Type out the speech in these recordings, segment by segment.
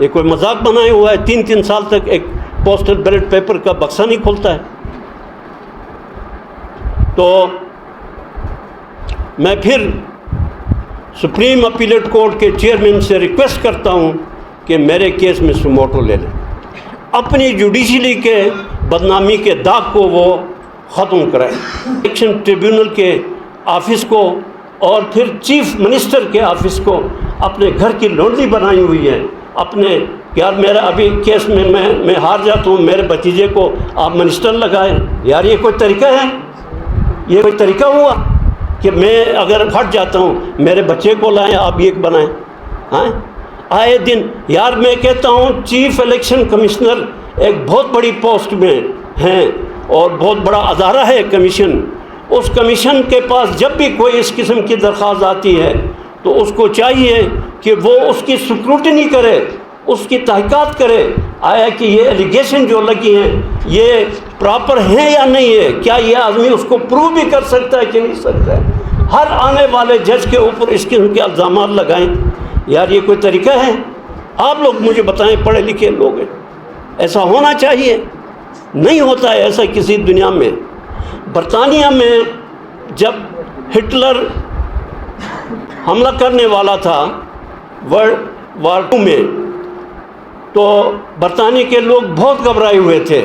یہ کوئی مذاق بنایا ہوا ہے؟ 3 سال تک ایک پوسٹل بیلٹ پیپر کا بکسا نہیں کھلتا ہے۔ تو میں پھر سپریم اپیلیٹ کورٹ کے چیئرمین سے ریکویسٹ کرتا ہوں کہ میرے کیس میں سموٹو لے لیں، اپنی جوڈیشری کے بدنامی کے داغ کو وہ ختم کرائیں۔ الیکشن ٹریبیونل کے آفس کو اور پھر چیف منسٹر کے آفس کو اپنے گھر کی لونڈی بنائی ہوئی ہے۔ اپنے یار میرا ابھی کیس میں میں ہار جاتا ہوں، میرے بھتیجے کو آپ منسٹر لگائیں۔ یار یہ کوئی طریقہ ہے؟ یہ کوئی طریقہ ہوا کہ میں اگر ہٹ جاتا ہوں میرے بچے کو لائیں آپ یہ بنائیں؟ ہاں آئے دن یار میں کہتا ہوں چیف الیکشن کمشنر ایک بہت بڑی پوسٹ میں ہیں اور بہت بڑا ادارہ ہے کمیشن۔ اس کمیشن کے پاس جب بھی کوئی اس قسم کی درخواست آتی ہے تو اس کو چاہیے کہ وہ اس کی سکروٹنی کرے، اس کی تحقیقات کرے، آیا کہ یہ ایلیگیشن جو لگی ہیں یہ پراپر ہیں یا نہیں ہے، کیا یہ آدمی اس کو پروو بھی کر سکتا ہے کہ نہیں سکتا ہے۔ ہر آنے والے جج کے اوپر اس قسم کے الزامات لگائیں۔ یار یہ کوئی طریقہ ہے؟ آپ لوگ مجھے بتائیں، پڑھے لکھے لوگ ہیں، ایسا ہونا چاہیے؟ نہیں ہوتا ہے ایسا کسی دنیا میں۔ برطانیہ میں جب ہٹلر حملہ کرنے والا تھا ورلڈ وار 2 میں، تو برطانیہ کے لوگ بہت گھبرائے ہوئے تھے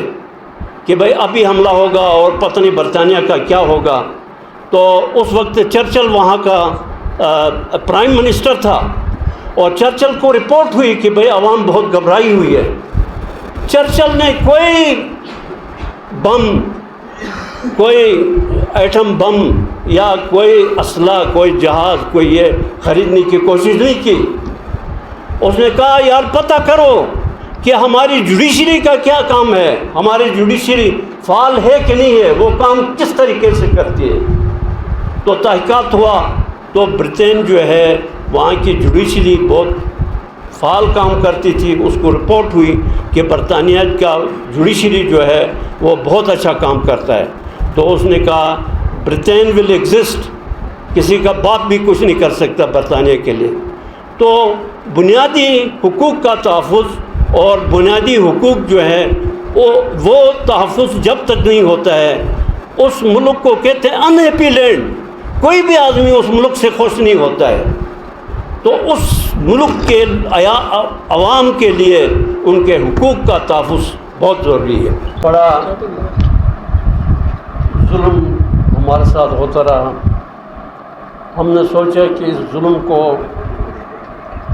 کہ بھئی ابھی حملہ ہوگا اور پتہ نہیں برطانیہ کا کیا ہوگا۔ تو اس وقت چرچل وہاں کا پرائم منسٹر تھا اور چرچل کو رپورٹ ہوئی کہ بھئی عوام بہت گھبرائی ہوئی ہے۔ چرچل نے کوئی بم، کوئی ایٹم بم یا کوئی اسلحہ، کوئی جہاز، کوئی یہ خریدنے کی کوشش نہیں کی۔ اس نے کہا یار پتہ کرو کہ ہماری جوڈیشری کا کیا کام ہے، ہماری جوڈیشری فعال ہے کہ نہیں ہے، وہ کام کس طریقے سے کرتی ہے۔ تو تحقیقات ہوا تو برطین جو ہے وہاں کی جوڈیشری بہت فعال کام کرتی تھی۔ اس کو رپورٹ ہوئی کہ برطانیہ کا جوڈیشری جو ہے وہ بہت اچھا کام کرتا ہے۔ تو اس نے کہا برطین ول ایگزسٹ، کسی کا باپ بھی کچھ نہیں کر سکتا برطانیہ کے لیے۔ تو بنیادی حقوق کا تحفظ اور بنیادی حقوق جو ہے وہ تحفظ جب تک نہیں ہوتا ہے اس ملک کو کہتے ہیں ان ہیپی لینڈ۔ کوئی بھی آدمی اس ملک سے خوش نہیں ہوتا ہے۔ تو اس ملک کے عوام کے لیے ان کے حقوق کا تحفظ بہت ضروری ہے۔ بڑا ظلم ہمارے ساتھ ہوتا رہا، ہم نے سوچا کہ اس ظلم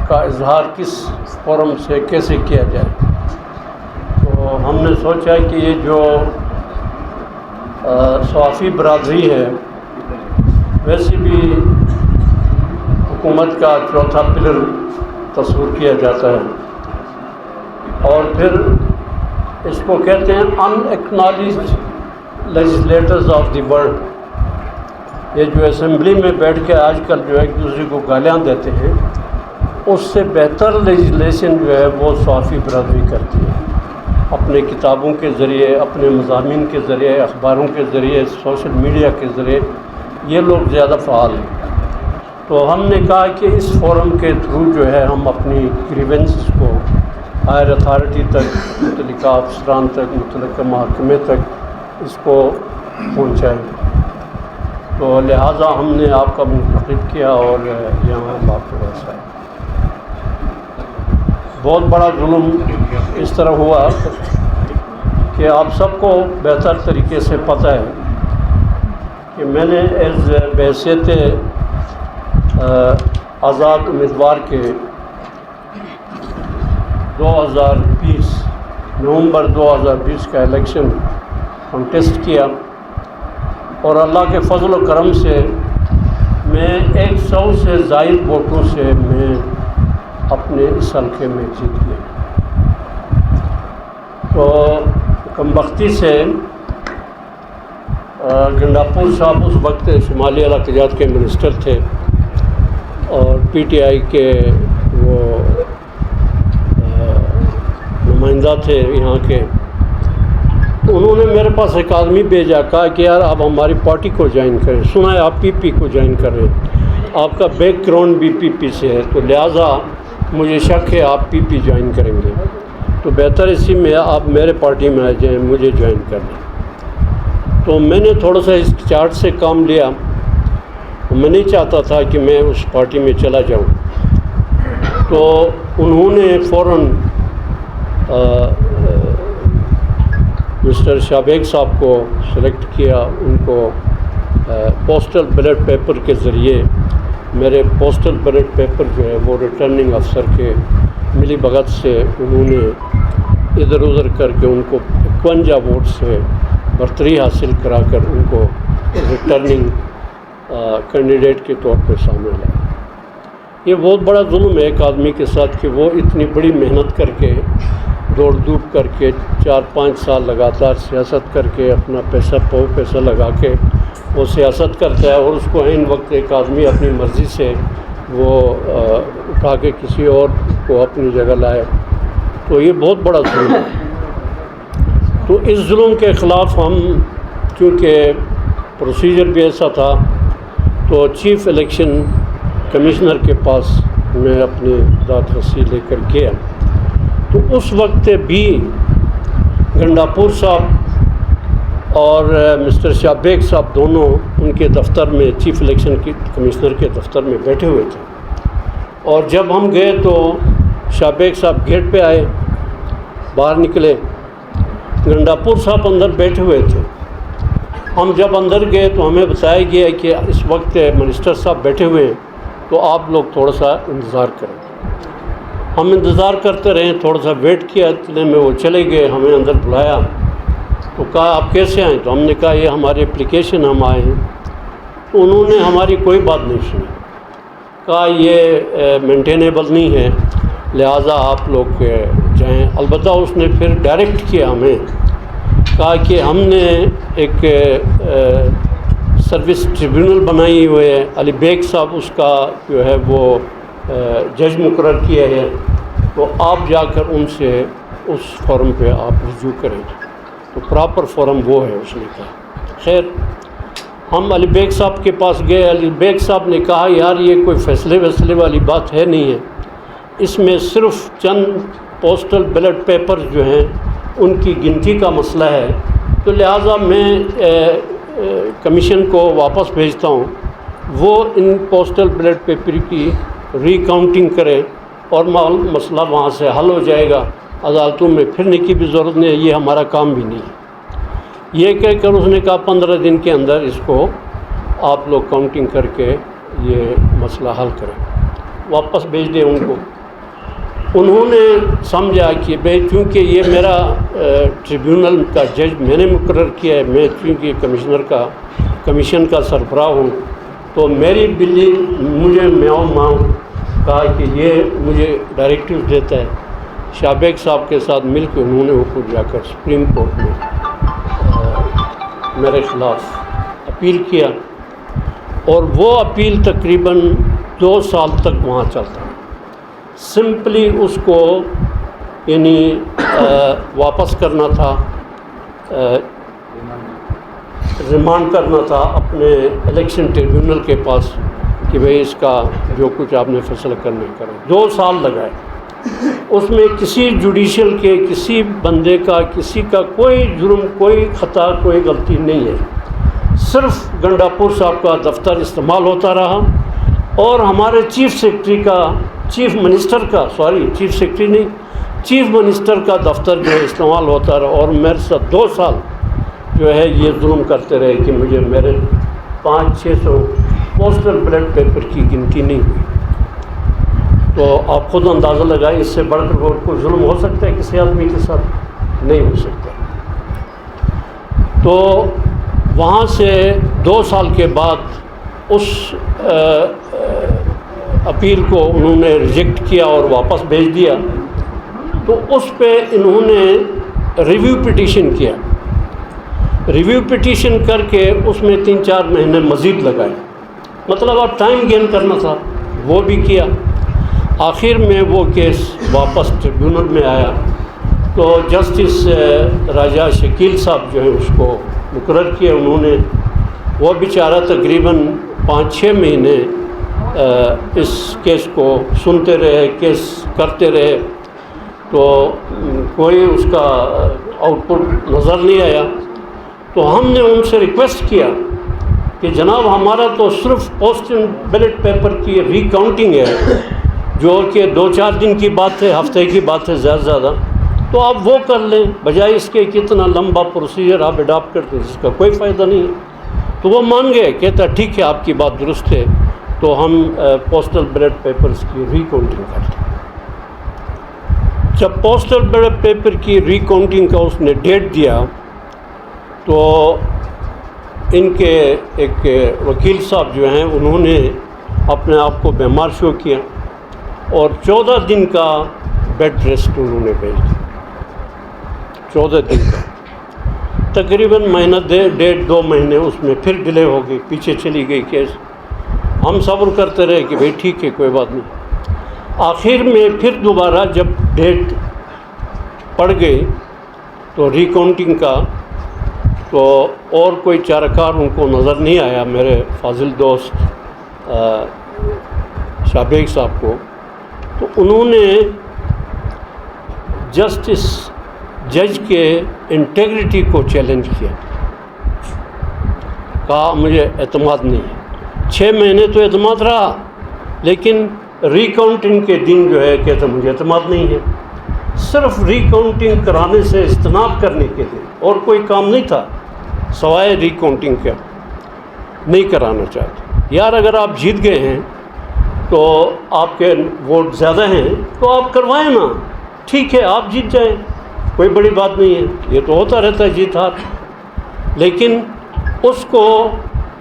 کا اظہار کس فورم سے کیسے کیا جائے۔ تو ہم نے سوچا کہ یہ جو صحافی برادری ہے ویسے بھی حکومت کا چوتھا پلر تصور کیا جاتا ہے، اور پھر اس کو کہتے ہیں unacknowledged legislators of the world. یہ جو اسمبلی میں بیٹھ کے آج کل جو ایک دوسرے کو گالیاں دیتے ہیں، اس سے بہتر لیجسلیشن جو ہے وہ صحافی برادری کرتی ہے، اپنے کتابوں کے ذریعے، اپنے مضامین کے ذریعے، اخباروں کے ذریعے، سوشل میڈیا کے ذریعے یہ لوگ زیادہ فعال ہیں۔ تو ہم نے کہا کہ اس فورم کے تھرو جو ہے ہم اپنی گریونسز کو ہائر اتھارٹی تک، متعلقہ افسران تک، متعلقہ محکمے تک اس کو پہنچائیں۔ تو لہٰذا ہم نے آپ کا منتخب کیا اور یہاں ہم آپ کے پاس آئے۔ بہت بڑا ظلم اس طرح ہوا کہ آپ سب کو بہتر طریقے سے پتہ ہے کہ میں نے ایز بحیثیت آزاد امیدوار کے 2020 نومبر 2020 کا الیکشن کنٹیسٹ کیا، اور اللہ کے فضل و کرم سے میں 100 سے زائد ووٹوں سے میں اپنے اس حلقے میں جیت گیا۔ تو کمبختی سے گنڈاپور صاحب اس وقت شمالی علاقہ جات کے منسٹر تھے اور پی ٹی آئی کے وہ نمائندہ تھے یہاں کے۔ تو انہوں نے میرے پاس ایک آدمی بھیجا، کہا کہ یار آپ ہماری پارٹی کو جوائن کریں، سنا ہے آپ پی پی کو جوائن کر رہے ہیں، آپ کا بیک گراؤنڈ بھی پی پی سے ہے، تو لہٰذا مجھے شک ہے آپ پی پی جوائن کریں گے، تو بہتر اسی میں آپ میرے پارٹی میں آ جائیں، مجھے جوائن کر لیں۔ تو میں نے تھوڑا سا اس چارٹ سے کام لیا، میں نہیں چاہتا تھا کہ میں اس پارٹی میں چلا جاؤں، تو انہوں نے فوراً مسٹر شابیگ صاحب کو سلیکٹ کیا، ان کو پوسٹل بیلٹ پیپر کے ذریعے، میرے پوسٹل بیلٹ پیپر جو ہے وہ ریٹرننگ افسر کے ملی بھگت سے انہوں نے ادھر ادھر کر کے ان کو 51 ووٹ سے برتری حاصل کرا کر ان کو ریٹرننگ کینڈیڈیٹ کے طور پہ سامنے لایا۔ یہ بہت بڑا ظلم ہے ایک آدمی کے ساتھ کہ وہ اتنی بڑی محنت کر کے، دوڑ دھوپ کر کے، 4-5 سال لگاتار سیاست کر کے، اپنا پیسہ لگا کے وہ سیاست کرتا ہے، اور اس کو عین وقت ایک آدمی اپنی مرضی سے وہ اٹھا کے کسی اور کو اپنی جگہ لائے، تو یہ بہت بڑا ظلم ہے۔ تو اس ظلم کے خلاف ہم، چونکہ پروسیجر بھی ایسا تھا، تو چیف الیکشن کمشنر کے پاس میں اپنی داد رسی لے کر گیا، تو اس وقت بھی گنڈاپور صاحب اور مسٹر شابیگ صاحب دونوں ان کے دفتر میں، چیف الیکشن کی کمشنر کے دفتر میں بیٹھے ہوئے تھے، اور جب ہم گئے تو شابیگ صاحب گیٹ پہ آئے، باہر نکلے، گنڈاپور صاحب اندر بیٹھے ہوئے تھے۔ ہم جب اندر گئے تو ہمیں بتایا گیا کہ اس وقت منسٹر صاحب بیٹھے ہوئے ہیں، تو آپ لوگ تھوڑا سا انتظار کریں۔ ہم انتظار کرتے رہے، تھوڑا سا ویٹ کیا، اتنے میں وہ چلے گئے، ہمیں اندر بلایا، تو کہا آپ کیسے آئیں؟ تو ہم نے کہا یہ ہماری اپلیکیشن ہم آئے ہیں۔ تو انہوں نے ہماری کوئی بات نہیں سنی، کہا یہ مینٹینیبل نہیں ہے، لہٰذا آپ لوگ جائیں۔ البتہ اس نے پھر ڈائریکٹ کیا ہمیں، کہا کہ ہم نے ایک سروس ٹریبیونل بنائی ہوئی ہے، علی بیگ صاحب اس کا جو ہے وہ جج مقرر کیا ہے، تو آپ جا کر ان سے اس فورم پہ آپ رجوع کریں، تو پراپر فورم وہ ہے، اس نے کہا۔ خیر ہم علی بیگ صاحب کے پاس گئے، علی بیگ صاحب نے کہا یار یہ کوئی فیصلے والی بات ہے نہیں ہے، اس میں صرف چند پوسٹل بیلٹ پیپر جو ہیں ان کی گنتی کا مسئلہ ہے، تو لہٰذا میں کمیشن کو واپس بھیجتا ہوں، وہ ان پوسٹل بیلٹ پیپر کی ری کاؤنٹنگ کرے اور مسئلہ وہاں سے حل ہو جائے گا، عدالتوں میں پھرنے کی بھی ضرورت نہیں ہے، یہ ہمارا کام بھی نہیں ہے۔ یہ کہہ کر اس نے کہا 15 دن کے اندر اس کو آپ لوگ کاؤنٹنگ کر کے یہ مسئلہ حل کریں، واپس بھیج دیں ان کو۔ انہوں نے سمجھا کہ بھائی چونکہ یہ میرا ٹریبیونل کا جج میں نے مقرر کیا ہے، میں چونکہ کمیشن کا سربراہ ہوں، تو میری بلی مجھے میاؤں ماؤں کہا کہ یہ مجھے ڈائریکٹیو دیتا ہے۔ شابیگ صاحب کے ساتھ مل کے انہوں نے اوپر جا کر سپریم کورٹ میں میرے خلاف اپیل کیا، اور وہ اپیل تقریباً 2 سال تک وہاں چلتا ہے۔ سمپلی اس کو یعنی واپس کرنا تھا، ریمانڈ کرنا تھا اپنے الیکشن ٹریبیونل کے پاس کہ بھئی اس کا جو کچھ آپ نے فیصلہ کرنا کریں۔ 2 سال لگائے، اس میں کسی جوڈیشل کے، کسی بندے کا، کسی کا کوئی جرم، کوئی خطا، کوئی غلطی نہیں ہے، صرف گنڈاپور صاحب کا دفتر استعمال ہوتا رہا، اور ہمارے چیف منسٹر کا دفتر جو ہے استعمال ہوتا رہا، اور میرے ساتھ 2 سال جو ہے یہ ظلم کرتے رہے کہ مجھے میرے 500-600 پوسٹل بیلٹ پیپر کی گنتی نہیں ہوئی۔ تو آپ خود اندازہ لگائیں، اس سے بڑھ کر اور کوئی ظلم ہو سکتا ہے کسی آدمی کے ساتھ؟ نہیں ہو سکتا۔ تو وہاں سے 2 سال کے بعد اس اپیل کو انہوں نے ریجیکٹ کیا اور واپس بھیج دیا، تو اس پہ انہوں نے ریویو پٹیشن کیا، ریویو پٹیشن کر کے اس میں 3-4 مہینے مزید لگائے، مطلب اب ٹائم گین کرنا تھا، وہ بھی کیا۔ آخر میں وہ کیس واپس ٹریبیونل میں آیا، تو جسٹس راجہ شکیل صاحب جو ہے اس کو مقرر کیا انہوں نے۔ وہ بیچارہ تقریباً 5-6 مہینے اس کیس کو سنتے رہے، کیس کرتے رہے، تو کوئی اس کا آؤٹ پٹ نظر نہیں آیا۔ تو ہم نے ان سے ریکویسٹ کیا کہ جناب ہمارا تو صرف پوسٹل بیلٹ پیپر کی ریکاؤنٹنگ ہے، جو کہ 2-4 دن کی بات ہے، ہفتے کی بات ہے زیادہ زیادہ، تو آپ وہ کر لیں بجائے اس کے کہ اتنا لمبا پروسیجر آپ اڈاپٹ کرتے ہیں جس کا کوئی فائدہ نہیں ہے۔ تو وہ مان گئے، کہتا ٹھیک ہے آپ کی بات درست ہے، تو ہم پوسٹل بیلٹ پیپرز کی ریکاؤنٹنگ کرتے ہیں۔ جب پوسٹل بیلٹ پیپر کی ریکاؤنٹنگ کا اس نے ڈیٹ دیا تو ان کے ایک وکیل صاحب جو ہیں انہوں نے اپنے آپ کو بیمار شو کیا اور 14 دن کا بیڈ ریسٹ انہوں نے بھیج دیا۔ 14 دن کا، تقریباً مہینہ 1.5-2 مہینے اس میں پھر ڈیلے ہو گئی، پیچھے چلی گئی کیس۔ ہم صبر کرتے رہے کہ بھئی ٹھیک ہے کوئی بات نہیں۔ آخر میں پھر دوبارہ جب ڈیٹ پڑ گئی تو ریکاؤنٹنگ کا، تو اور کوئی چارہ کار ان کو نظر نہیں آیا میرے فاضل دوست شابیک صاحب کو، تو انہوں نے جسٹس جج کے انٹیگریٹی کو چیلنج کیا، کہا مجھے اعتماد نہیں ہے۔ 6 مہینے تو اعتماد رہا، لیکن ریکاؤنٹنگ کے دن جو ہے کہتا مجھے اعتماد نہیں ہے۔ صرف ریکاؤنٹنگ کرانے سے اجتناب کرنے کے لیے اور کوئی کام نہیں تھا سوائے ریکاؤنٹنگ کا، نہیں کرانا چاہتے۔ یار اگر آپ جیت گئے ہیں تو آپ کے ووٹ زیادہ ہیں تو آپ کروائیں نا، ٹھیک ہے آپ جیت جائیں، کوئی بڑی بات نہیں ہے، یہ تو ہوتا رہتا ہے جیت ہار۔ لیکن اس کو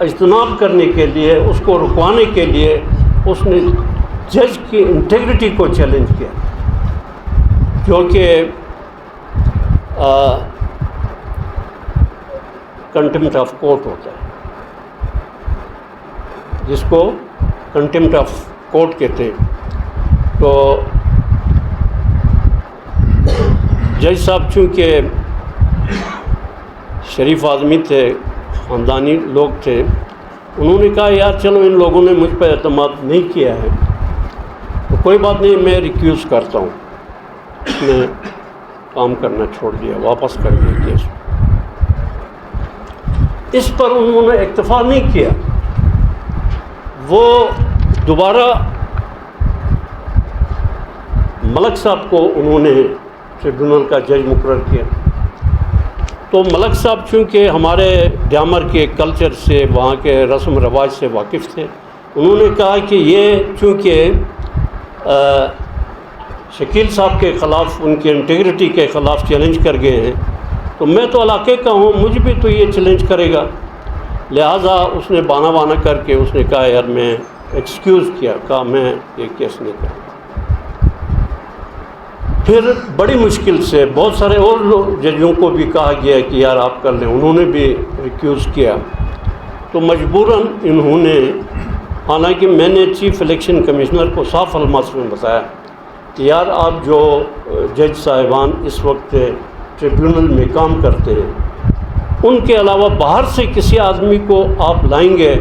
اجتناب کرنے کے لیے، اس کو رکوانے کے لیے اس نے جج کی انٹیگریٹی کو چیلنج کیا، جو کہ کنٹمپٹ آف کورٹ ہوتا ہے، جس کو کنٹمپٹ آف کورٹ کہتے ہیں۔ تو جج صاحب چونکہ شریف آدمی تھے، خاندانی لوگ تھے، انہوں نے کہا یار چلو ان لوگوں نے مجھ پہ اعتماد نہیں کیا ہے تو کوئی بات نہیں، میں ریکیوز کرتا ہوں۔ اس نے کام کرنا چھوڑ دیا، واپس کر دیا کیس۔ اس پر انہوں نے اکتفا نہیں کیا، وہ دوبارہ ملک صاحب کو انہوں نے ٹریبیونل کا جج مقرر کیا۔ تو ملک صاحب چونکہ ہمارے ڈیامر کے کلچر سے، وہاں کے رسم و رواج سے واقف تھے، انہوں نے کہا کہ یہ چونکہ شکیل صاحب کے خلاف، ان کی انٹیگریٹی کے خلاف چیلنج کر گئے ہیں، تو میں تو علاقے کا ہوں، مجھ بھی تو یہ چیلنج کرے گا۔ لہٰذا اس نے بانا بانا کر کے اس نے کہا یار میں ایکسکیوز کیا، کہا میں یہ کیس نہیں کروں۔ پھر بڑی مشکل سے بہت سارے اور ججوں کو بھی کہا گیا کہ یار آپ کر لیں، انہوں نے بھی ریکیوز کیا۔ تو مجبوراً انہوں نے، حالانکہ میں نے چیف الیکشن کمشنر کو صاف الفاظ میں بتایا کہ یار آپ جو جج صاحبان اس وقت ٹریبیونل میں کام کرتے ہیں، ان کے علاوہ باہر سے کسی آدمی کو آپ لائیں گے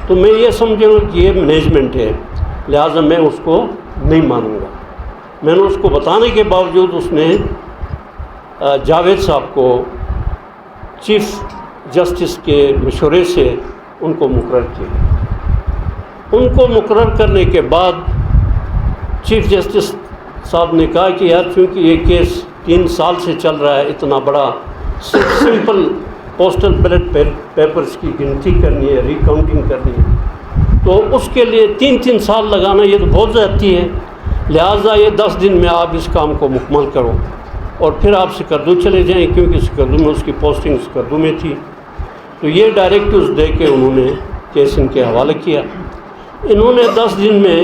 تو میں یہ سمجھوں گا کہ یہ مینجمنٹ ہے، لہٰذا میں اس کو نہیں مانوں گا۔ میں نے اس کو بتانے کے باوجود اس نے جاوید صاحب کو چیف جسٹس کے مشورے سے ان کو مقرر کیا۔ ان کو مقرر کرنے کے بعد چیف جسٹس صاحب نے کہا کہ یار چونکہ یہ کیس 3 سال سے چل رہا ہے، اتنا بڑا سمپل پوسٹل بیلٹ پیپرز کی گنتی کرنی ہے، ریکاؤنٹنگ کرنی ہے، تو اس کے لیے 3 سال لگانا یہ تو بہت زیادتی ہے، لہٰذا یہ 10 دن میں آپ اس کام کو مکمل کرو اور پھر آپ سکردو چلے جائیں، کیونکہ سکردو میں اس کی پوسٹنگ سکردو میں تھی۔ تو یہ ڈائریکٹیوز دے کے انہوں نے کیس ان کے حوالے کیا۔ انہوں نے 10 دن میں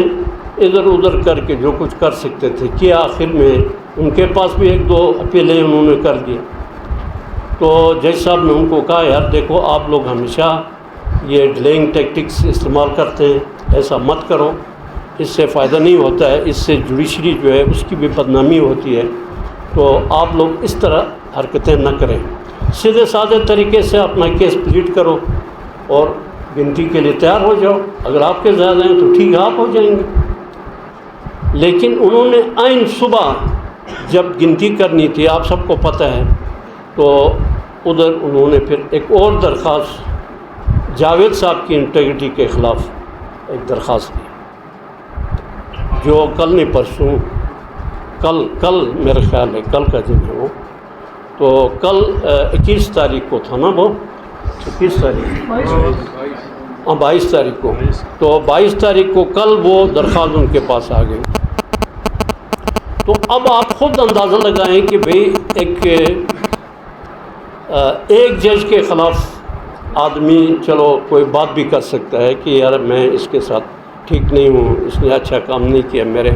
ادھر ادھر کر کے جو کچھ کر سکتے تھے کیا۔ آخر میں ان کے پاس بھی 1-2 اپیلیں انہوں نے کر دی۔ تو جج صاحب نے ان کو کہا یار دیکھو آپ لوگ ہمیشہ یہ ڈیلیئنگ ٹیکٹکس استعمال کرتے ہیں، ایسا مت کرو، اس سے فائدہ نہیں ہوتا ہے، اس سے جوڈیشری جو ہے اس کی بھی بدنامی ہوتی ہے، تو آپ لوگ اس طرح حرکتیں نہ کریں، سیدھے سادے طریقے سے اپنا کیس پلیٹ کرو اور گنتی کے لیے تیار ہو جاؤ، اگر آپ کے زیادہ ہیں تو ٹھیک ہے آپ ہو جائیں گے. لیکن انہوں نے عین صبح جب گنتی کرنی تھی، آپ سب کو پتہ ہے، تو ادھر انہوں نے پھر ایک اور درخواست جاوید صاحب کی انٹیگریٹی کے خلاف ایک درخواست دی، جو کل نہیں پرسوں، کل میرے خیال ہے کل کا دن ہے وہ، تو کل 21 تاریخ کو تھا نا وہ، 21 تاریخ، ہاں 22 تاریخ کو، تو 22 تاریخ کو کل وہ درخواست ان کے پاس آ گئی. تو اب آپ خود اندازہ لگائیں کہ بھئی ایک جج کے خلاف آدمی چلو کوئی بات بھی کر سکتا ہے کہ یار میں اس کے ساتھ ٹھیک نہیں ہوں، اس نے اچھا کام نہیں کیا، میرے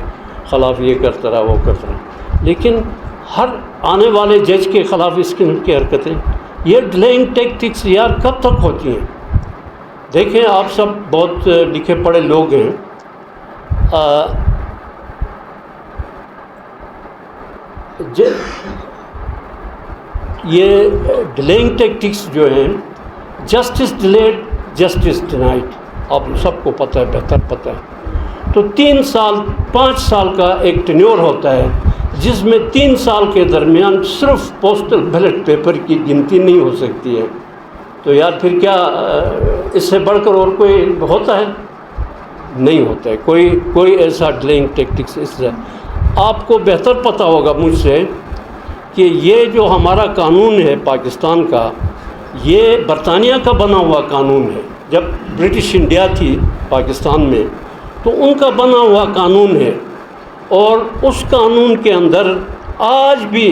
خلاف یہ کرتا رہا وہ کرتا رہا، لیکن ہر آنے والے جج کے خلاف اس قسم کی حرکتیں، یہ ڈیلینگ ٹیکٹکس یار کب تک ہوتی ہیں؟ دیکھیں آپ سب بہت لکھے پڑھے لوگ ہیں، یہ ڈیلینگ ٹیکٹکس جو ہیں، جسٹس ڈیلیڈ جسٹس ڈینائڈ، آپ سب کو پتہ ہے، بہتر پتہ ہے. تو 3 سال 5 سال کا ایک ٹینیور ہوتا ہے، جس میں 3 سال کے درمیان صرف پوسٹل بیلٹ پیپر کی گنتی نہیں ہو سکتی ہے. تو یار پھر کیا اس سے بڑھ کر اور کوئی ہوتا ہے؟ نہیں ہوتا ہے کوئی ایسا ڈیلینگ ٹیکٹکس. اس سے آپ کو بہتر پتہ ہوگا مجھ سے کہ یہ جو ہمارا قانون ہے پاکستان کا، یہ برطانیہ کا بنا ہوا قانون ہے. جب برٹش انڈیا تھی پاکستان میں تو ان کا بنا ہوا قانون ہے، اور اس قانون کے اندر آج بھی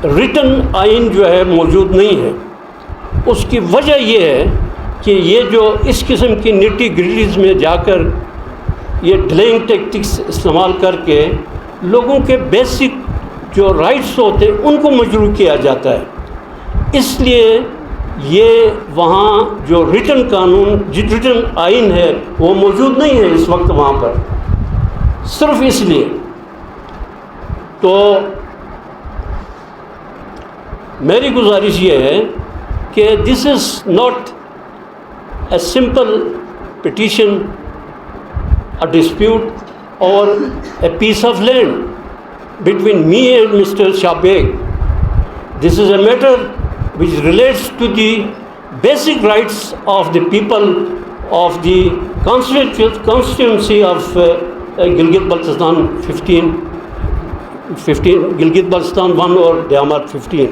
ریٹن آئین جو ہے موجود نہیں ہے. اس کی وجہ یہ ہے کہ یہ جو اس قسم کی نٹی گریٹیز میں جا کر یہ ڈیلینگ ٹیکٹکس استعمال کر کے لوگوں کے بیسک جو رائٹس ہوتے ہیں ان کو مجروح کیا جاتا ہے. اس لیے یہ وہاں جو ریٹن قانون، ریٹن آئین ہے وہ موجود نہیں ہے اس وقت وہاں پر، صرف اس لیے. تو میری گزارش یہ ہے کہ this is not a simple petition, a dispute اور a piece of land between me and Mr. Shah Beg. This is a matter which relates to the basic rights of the people of the constituency of Gilgit-Baltistan 15 Gilgit-Baltistan 1 اور Diyamar 15.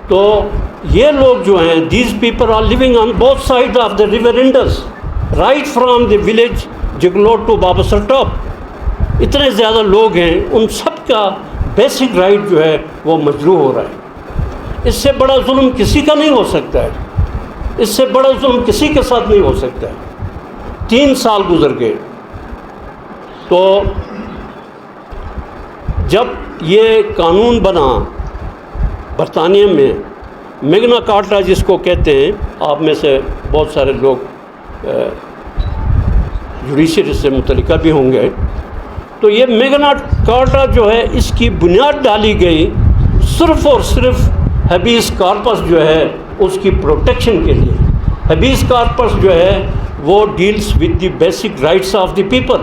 تو یہ لوگ جو ہیں، these people are living on both sides of the river Indus, right from the village Jiglot to Babasar Top. اتنے زیادہ لوگ ہیں، ان سب کا بیسک رائٹ جو ہے وہ مجروح ہو رہا ہے. اس سے بڑا ظلم کسی کا نہیں ہو سکتا ہے، اس سے بڑا ظلم کسی کے ساتھ نہیں ہو سکتا ہے. 3 سال گزر گئے. تو جب یہ قانون بنا برطانیہ میں، میگنا کارٹا جس کو کہتے ہیں، آپ میں سے بہت سارے لوگ جوڈیشری سے متعلقہ بھی ہوں گے. تو یہ میگنا کارٹا جو ہے، اس کی بنیاد ڈالی گئی صرف اور صرف ہیبیس کارپس جو ہے اس کی پروٹیکشن کے لیے. ہیبیس کارپس جو ہے وہ deals with the basic rights of the people,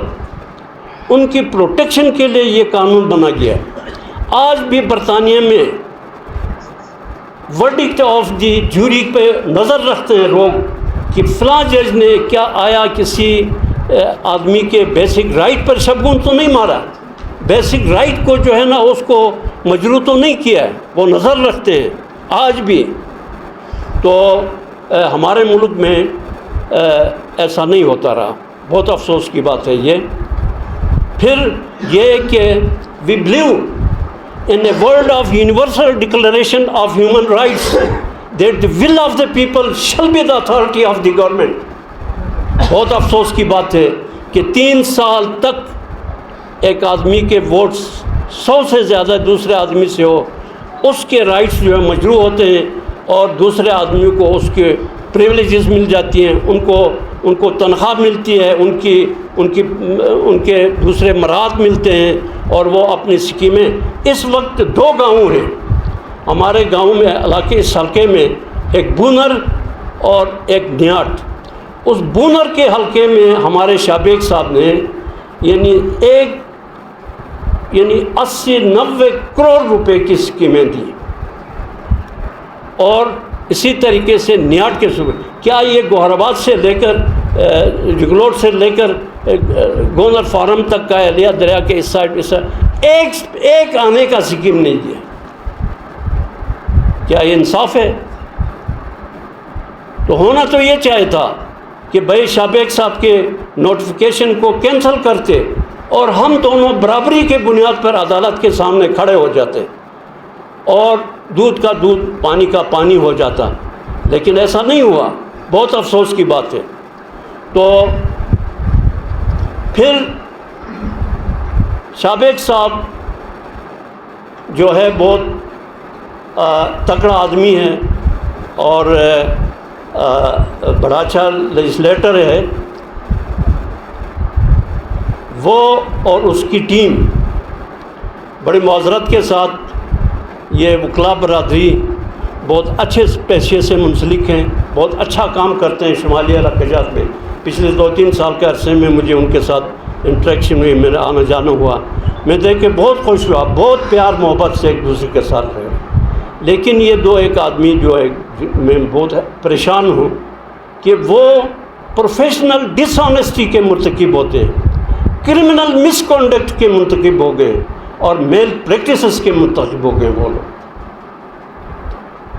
ان کی پروٹیکشن کے لیے یہ قانون بنا گیا. آج بھی برطانیہ میں ورڈکٹ آف دی جوری پہ نظر رکھتے ہیں لوگ کہ فلاں جج نے کیا آیا کسی آدمی کے بیسک رائٹ پر شبگون تو نہیں مارا، بیسک رائٹ کو جو ہے نا اس کو مجروح تو نہیں کیا ہے، وہ نظر رکھتے ہیں آج بھی. تو ہمارے ملک میں ایسا نہیں ہوتا رہا، بہت افسوس کی بات ہے یہ. پھر یہ کہ we believe in a world of universal declaration of human rights that the will of the people shall be the authority of the government. بہت افسوس کی بات ہے کہ 3 سال تک ایک آدمی کے ووٹس 100 سے زیادہ دوسرے آدمی سے ہو، اس کے رائٹس جو ہے مجروح ہوتے ہیں، اور دوسرے آدمی کو اس کے پریولیجز مل جاتی ہیں، ان کو تنخواہ ملتی ہے، ان کے دوسرے مراد ملتے ہیں، اور وہ اپنی اسکیمیں. اس وقت 2 گاؤں ہیں ہمارے گاؤں میں، علاقے اس حلقے میں، ایک بونر اور ایک نیاٹ، اس بونر کے حلقے میں ہمارے شابیگ صاحب نے یعنی 80-90 کروڑ روپے کی اسکیمیں دی، اور اسی طریقے سے نیاٹ کے صوبے، کیا یہ گوہر آباد سے لے کر جگلوٹ سے لے کر گونر فارم تک کا اہلیہ دریا کے اس سائڈ ایک آنے کا اسکیم نہیں دیا؟ کیا یہ انصاف ہے؟ تو ہونا تو یہ چاہے تھا کہ بھائی شابیگ صاحب کے نوٹیفیکیشن کو کینسل کرتے اور ہم دونوں برابری کے بنیاد پر عدالت کے سامنے کھڑے ہو جاتے اور دودھ کا دودھ پانی کا پانی ہو جاتا، لیکن ایسا نہیں ہوا، بہت افسوس کی بات ہے۔ تو پھر شابیگ صاحب جو ہے بہت تکڑا آدمی ہے اور بڑا اچھا لیجسلیٹر ہے، وہ اور اس کی ٹیم بڑی معذرت کے ساتھ، یہ وکلاء برادری بہت اچھے پیشے سے منسلک ہیں، بہت اچھا کام کرتے ہیں شمالی علاقہ جات میں۔ پچھلے 2-3 سال کے عرصے میں مجھے ان کے ساتھ انٹریکشن ہوئی، میرا آنا جانا ہوا، میں دیکھ کے بہت خوش ہوا، بہت پیار محبت سے ایک دوسرے کے ساتھ رہے۔ لیکن یہ ایک آدمی جو ہے، میں بہت پریشان ہوں کہ وہ پروفیشنل ڈس آنیسٹی کے مرتکب ہوتے ہیں، کرمنل مس کنڈکٹ کے مرتکب ہو گئے اور میل پریکٹسز کے مرتکب ہو گئے وہ لوگ،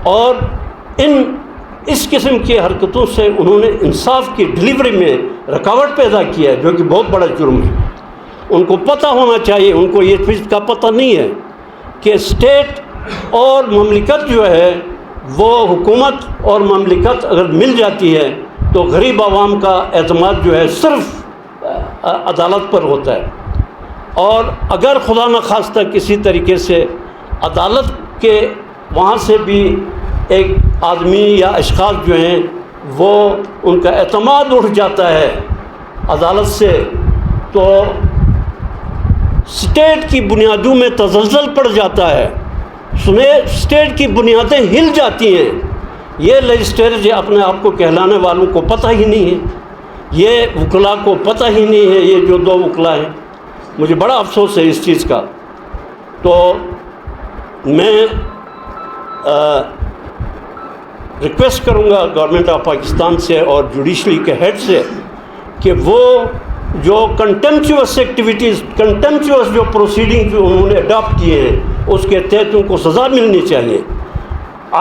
اور اس قسم کی حرکتوں سے انہوں نے انصاف کی ڈلیوری میں رکاوٹ پیدا کیا ہے، جو کہ بہت بڑا جرم ہے۔ ان کو پتہ ہونا چاہیے، ان کو یہ چیز کا پتہ نہیں ہے کہ اسٹیٹ اور مملکت جو ہے وہ حکومت اور مملکت اگر مل جاتی ہے تو غریب عوام کا اعتماد جو ہے صرف عدالت پر ہوتا ہے، اور اگر خدا نخواستہ کسی طریقے سے عدالت کے وہاں سے بھی ایک آدمی یا اشخاص جو ہیں وہ ان کا اعتماد اٹھ جاتا ہے عدالت سے، تو اسٹیٹ کی بنیادوں میں تزلزل پڑ جاتا ہے، اسٹیٹ کی بنیادیں ہل جاتی ہیں۔ یہ لیجسلیٹر اپنے آپ کو کہلانے والوں کو پتہ ہی نہیں ہے، یہ وکلاء کو پتہ ہی نہیں ہے، یہ جو 2 وکلاء ہیں، مجھے بڑا افسوس ہے اس چیز کا۔ تو میں ریکویسٹ کروں گا گورنمنٹ آف پاکستان سے اور جوڈیشری کے ہیڈ سے کہ وہ جو کنٹمپچوس ایکٹیویٹیز، کنٹمپچوس جو پروسیڈنگ جو انہوں نے اڈاپٹ کیے ہیں، اس کے تحت ان کو سزا ملنی چاہیے۔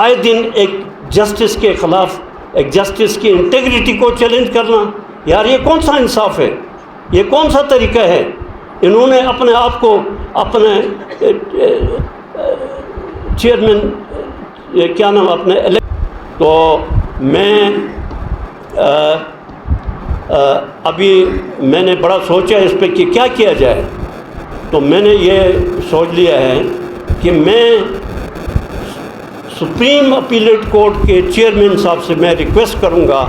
آئے دن ایک جسٹس کے خلاف، ایک جسٹس کی انٹیگریٹی کو چیلنج کرنا، یار یہ کون سا انصاف ہے؟ یہ کون سا طریقہ ہے؟ انہوں نے اپنے آپ کو اپنے چیئرمین کیا نام اپنے، تو میں ابھی میں نے بڑا سوچا اس پہ کہ کیا کیا جائے، تو میں نے یہ سوچ لیا ہے کہ میں سپریم اپیلیٹ کورٹ کے چیئرمین صاحب سے میں ریکویسٹ کروں گا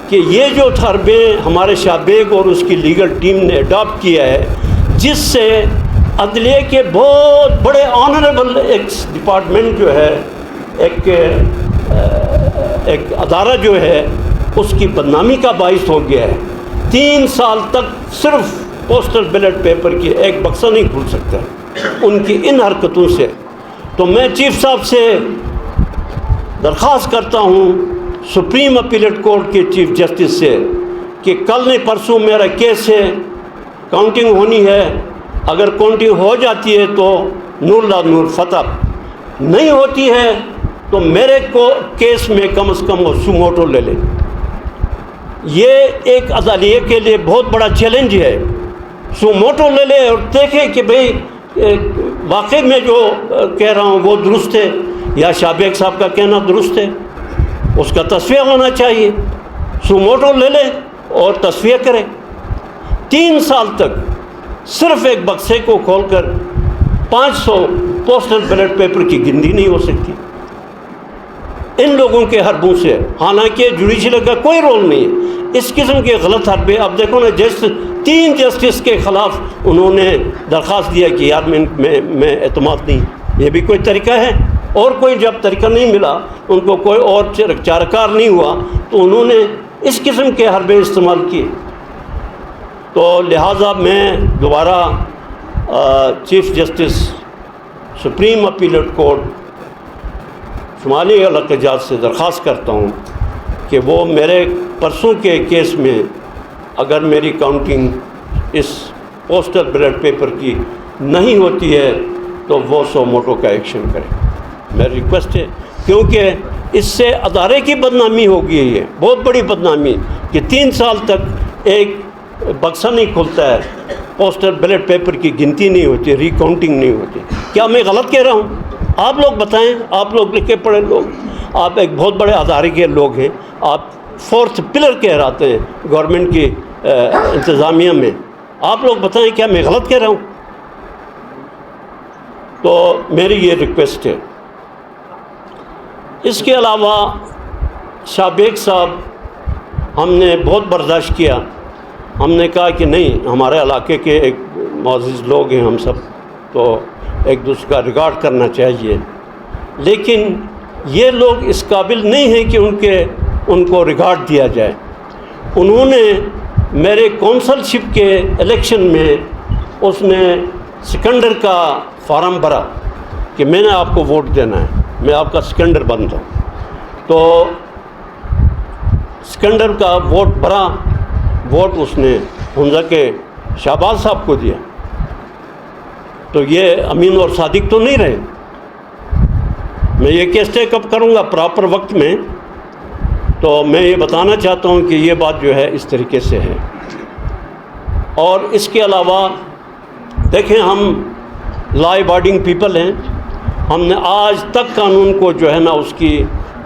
کہ یہ جو حربیں ہمارے شابیگ اور اس کی لیگل ٹیم نے اڈاپٹ کیا ہے، جس سے عدلیہ کے بہت بڑے آنریبل ایک ڈپارٹمنٹ جو ہے، ایک ادارہ جو ہے، اس کی بدنامی کا باعث ہو گیا ہے۔ 3 سال تک صرف پوسٹل بیلٹ پیپر کی ایک بکسہ نہیں کھول سکتا ان کی ان حرکتوں سے۔ تو میں چیف صاحب سے درخواست کرتا ہوں، سپریم اپیلیٹ کورٹ کے چیف جسٹس سے، کہ کل نہیں پرسوں میرا کیس ہے، کاؤنٹنگ ہونی ہے، اگر کاؤنٹنگ ہو جاتی ہے تو نور لا نور فتح، نہیں ہوتی ہے تو میرے کو کیس میں کم از کم وہ سوموٹو لے لیں۔ یہ ایک عدلیہ کے لیے بہت بڑا چیلنج ہے، سوموٹو لے لے اور دیکھیں کہ بھئی واقعی میں جو کہہ رہا ہوں وہ درست ہے یا شابیگ صاحب کا کہنا درست ہے، اس کا تصفیہ ہونا چاہیے۔ سوموٹو لے لے اور تصفیہ کرے۔ 3 سال تک صرف ایک بکسے کو کھول کر 500 پوسٹل بیلٹ پیپر کی گنتی نہیں ہو سکتی ان لوگوں کے حربوں سے، حالانکہ جوڈیشل کا کوئی رول نہیں ہے۔ اس قسم کے غلط حربے، اب دیکھو نا، 3 جسٹس کے خلاف انہوں نے درخواست دیا کہ یار میں اعتماد نہیں، یہ بھی کوئی طریقہ ہے؟ اور کوئی جب طریقہ نہیں ملا، ان کو کوئی اور چارکار نہیں ہوا، تو انہوں نے اس قسم کے حربے استعمال کیے۔ تو لہٰذا میں دوبارہ chief justice supreme appellate court شمالی الحجاز سے درخواست کرتا ہوں کہ وہ میرے پرسوں کے کیس میں اگر میری کاؤنٹنگ اس پوسٹل بیلٹ پیپر کی نہیں ہوتی ہے تو وہ سو موٹو کا ایکشن کرے۔ میری ریکویسٹ ہے، کیونکہ اس سے ادارے کی بدنامی ہو گئی ہے، بہت بڑی بدنامی، کہ 3 سال تک ایک بکسا نہیں کھلتا ہے، پوسٹل بیلٹ پیپر کی گنتی نہیں ہوتی، ری کاؤنٹنگ نہیں ہوتی۔ کیا میں غلط کہہ رہا ہوں؟ آپ لوگ بتائیں، آپ لوگ لکھے پڑھے لوگ، آپ ایک بہت بڑے ادارے کے لوگ ہیں، آپ 4th پلر کہلاتے ہیں گورنمنٹ کی انتظامیہ میں، آپ لوگ بتائیں کیا میں غلط کہہ رہا ہوں؟ تو میری یہ ریکویسٹ ہے۔ اس کے علاوہ شابیک صاحب، ہم نے بہت برداشت کیا، ہم نے کہا کہ نہیں، ہمارے علاقے کے ایک معزز لوگ ہیں ہم سب، تو ایک دوسرے کا ریگارڈ کرنا چاہیے، لیکن یہ لوگ اس قابل نہیں ہیں کہ ان کو ریگارڈ دیا جائے۔ انہوں نے میرے کونسلشپ کے الیکشن میں اس نے سکنڈر کا فارم بھرا کہ میں نے آپ کو ووٹ دینا ہے، میں آپ کا سکنڈر بنتا ہوں، تو سکنڈر کا ووٹ بھرا، ووٹ اس نے ہنزا کے شہباز صاحب کو دیا، تو یہ امین اور صادق تو نہیں رہے۔ میں یہ کیس ٹیک اپ کروں گا پراپر وقت میں، تو میں یہ بتانا چاہتا ہوں کہ یہ بات جو ہے اس طریقے سے ہے۔ اور اس کے علاوہ دیکھیں، ہم لا ابائڈنگ پیپل ہیں، ہم نے آج تک قانون کو جو ہے نا اس کی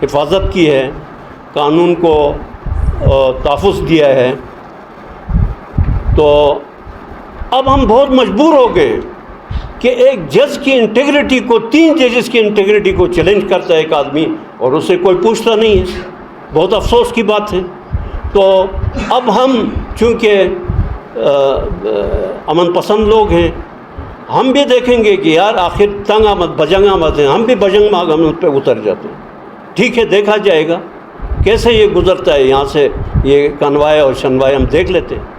حفاظت کی ہے، قانون کو تحفظ دیا ہے، تو اب ہم بہت مجبور ہو گئے کہ ایک جج کی انٹیگریٹی کو، 3 ججز کی انٹیگریٹی کو چیلنج کرتا ہے ایک آدمی اور اسے کوئی پوچھتا نہیں ہے، بہت افسوس کی بات ہے۔ تو اب ہم چونکہ امن پسند لوگ ہیں، ہم بھی دیکھیں گے کہ یار آخر تنگ آمد بجنگ آمد ہیں، ہم بھی بجنگ آمد پہ اتر جاتے ہیں۔ ٹھیک ہے، دیکھا جائے گا کیسے یہ گزرتا ہے، یہاں سے یہ کنوائے اور شنوائے ہم دیکھ لیتے ہیں۔